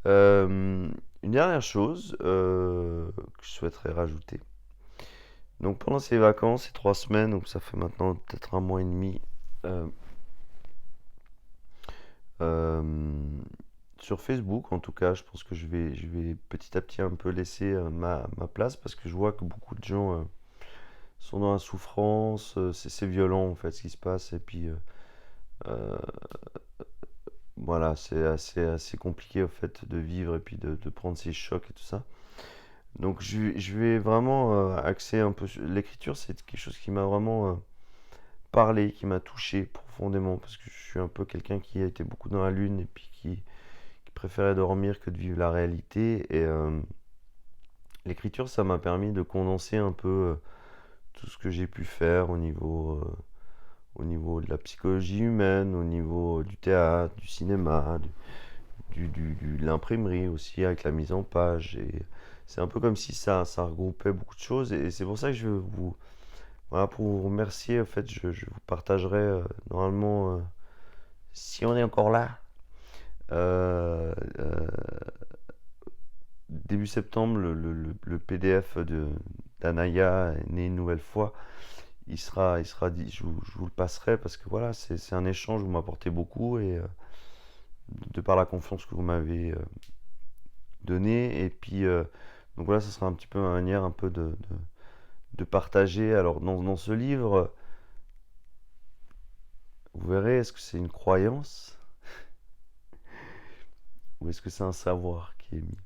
Euh, une dernière chose que je souhaiterais rajouter. Donc pendant ces vacances, ces 3 semaines, donc ça fait maintenant peut-être un mois et demi, euh, euh, sur Facebook en tout cas, je pense que je vais petit à petit un peu laisser ma place parce que je vois que beaucoup de gens sont dans la souffrance, c'est violent en fait ce qui se passe et puis euh, voilà, c'est assez compliqué en fait de vivre et puis de prendre ces chocs et tout ça. Donc je vais vraiment axer un peu sur l'écriture, c'est quelque chose qui m'a vraiment parlé, qui m'a touché profondément parce que je suis un peu quelqu'un qui a été beaucoup dans la lune et puis qui préférait dormir que de vivre la réalité et l'écriture ça m'a permis de condenser un peu tout ce que j'ai pu faire au niveau de la psychologie humaine, au niveau du théâtre, du cinéma, de l'imprimerie aussi avec la mise en page. Et c'est un peu comme si ça regroupait beaucoup de choses. Et c'est pour ça que je veux vous, voilà, pour vous remercier, en fait, je vous partagerai normalement, si on est encore là, euh, euh, début septembre, le PDF d'Anaya est né une nouvelle fois. Il sera dit, je vous le passerai parce que voilà, c'est un échange, vous m'apportez beaucoup et de par la confiance que vous m'avez donnée. Et puis, donc voilà, ça sera un petit peu ma manière un peu de partager. Alors, dans ce livre, vous verrez, est-ce que c'est une croyance ou est-ce que c'est un savoir qui est mis?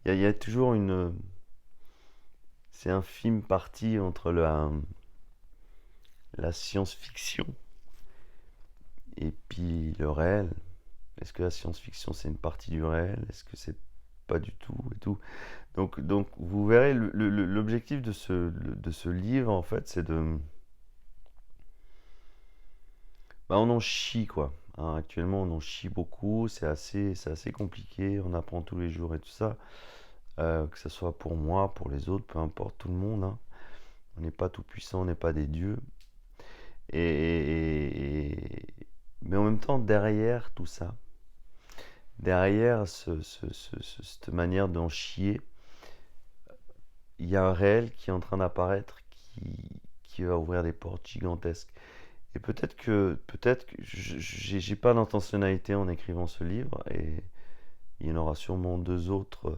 Il y a toujours une. C'est un film parti entre la science-fiction et puis le réel. Est-ce que la science-fiction c'est une partie du réel? Est-ce que c'est pas du tout et tout? Donc vous verrez, l'objectif de ce livre en fait c'est de. Bah, on en chie quoi. Hein, actuellement on en chie beaucoup, c'est assez compliqué, on apprend tous les jours et tout ça. Que ce soit pour moi, pour les autres, peu importe, tout le monde. Hein. On n'est pas tout puissant, on n'est pas des dieux. Mais en même temps, derrière tout ça, derrière cette manière d'en chier, il y a un réel qui est en train d'apparaître qui va ouvrir des portes gigantesques. Et peut-être que j'ai pas d'intentionnalité en écrivant ce livre, et il y en aura sûrement deux autres.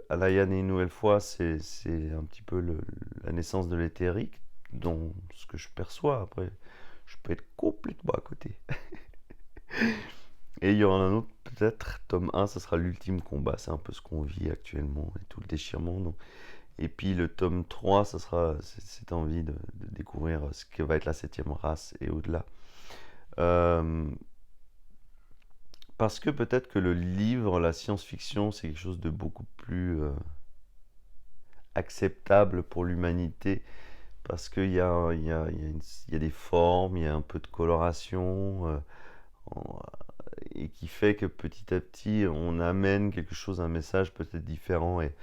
Alaïa et une nouvelle fois, c'est un petit peu la naissance de l'éthérique, dont ce que je perçois. Après, je peux être complètement à côté. Et il y aura un autre, peut-être, tome un ça sera l'ultime combat. C'est un peu ce qu'on vit actuellement et tout le déchirement. Donc. Et puis le tome 3 ça sera cette envie de découvrir ce que va être la septième race et au-delà. Euh, Parce que peut-être que le livre, la science-fiction, c'est quelque chose de beaucoup plus acceptable pour l'humanité parce qu'il y a, il y a des formes, il y a un peu de coloration en- et qui fait que petit à petit on amène quelque chose, un message peut-être différent et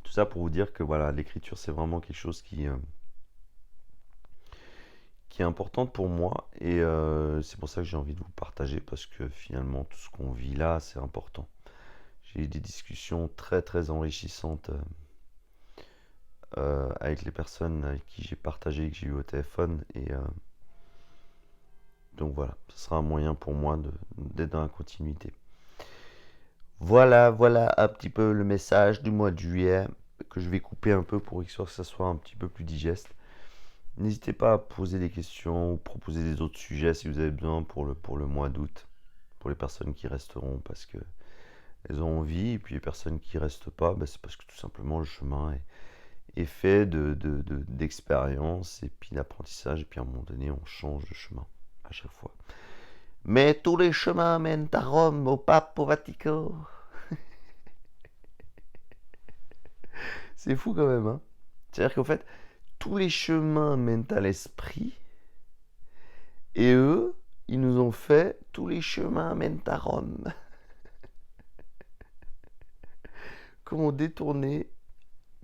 tout ça pour vous dire que voilà, l'écriture c'est vraiment quelque chose qui est importante pour moi et c'est pour ça que j'ai envie de vous partager parce que finalement tout ce qu'on vit là c'est important. J'ai eu des discussions très très enrichissantes avec les personnes avec qui j'ai partagé, que j'ai eu au téléphone. Et donc voilà, ce sera un moyen pour moi d'être dans la continuité. Voilà, voilà un petit peu le message du mois de juillet que je vais couper un peu pour que ça soit un petit peu plus digeste. N'hésitez pas à poser des questions ou proposer des autres sujets si vous avez besoin pour le mois d'août, pour les personnes qui resteront parce que elles ont envie, et puis les personnes qui restent pas, bah, c'est parce que tout simplement le chemin est fait d'expérience et puis d'apprentissage, et puis à un moment donné, on change de chemin à chaque fois. Mais tous les chemins mènent à Rome, au pape, au Vatican. C'est fou quand même, hein. C'est-à-dire qu'en fait, tous les chemins mènent à l'esprit, et eux, ils nous ont fait tous les chemins mènent à Rome. Comment détourner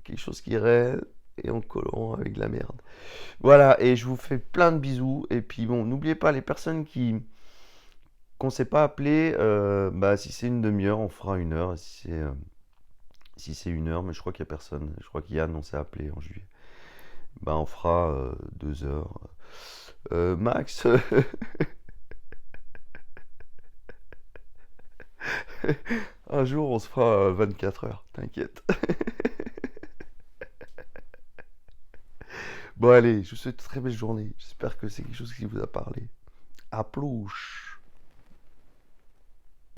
quelque chose qui est réel et en collant avec de la merde. Voilà, et je vous fais plein de bisous. Et puis bon, n'oubliez pas, les personnes qu'on sait pas appeler, bah, si c'est une demi-heure, on fera 1 heure. Si c'est 1 heure, mais je crois qu'il y a personne. Je crois qu'Yann, on s'est appelé en juillet. Bah, on fera 2 heures. Max, un jour, on se fera 24 heures, t'inquiète. Bon, allez, je vous souhaite une très belle journée. J'espère que c'est quelque chose qui vous a parlé. À plus!